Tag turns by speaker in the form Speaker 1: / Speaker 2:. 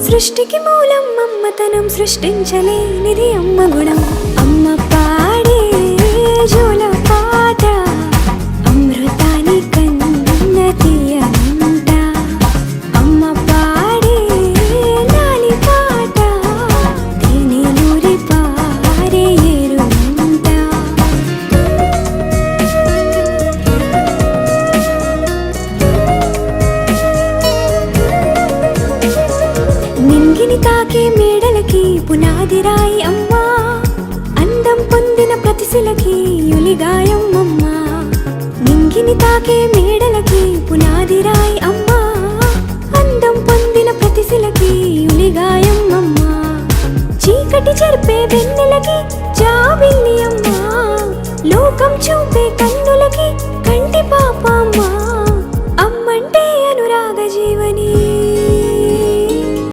Speaker 1: సృష్టికి మూలం అమ్మతనం, సృష్టించలేనిది అమ్మ గుణం. అమ్మ పాడే జోల పాట అమృతాని కన్న తీయనంట. అమ్మ పాడే లాలి పాట తేనె నూరి పారే ఏరునంట. నింగిని తాకే మేడలకి పునాది రాయి అమ్మా, అందం పొందిన ప్రతిశిలకి యులిగాయం అమ్మా. నింగిని తాకే మేడలకి పునాది రాయి అమ్మా, అందం పొందిన ప్రతిశిలకి యులిగాయం అమ్మా. చీకటి చెరిపే వెన్నెలకి జాబిల్లి అమ్మా, లోకం చూపే కన్నులకి కంటి పాప.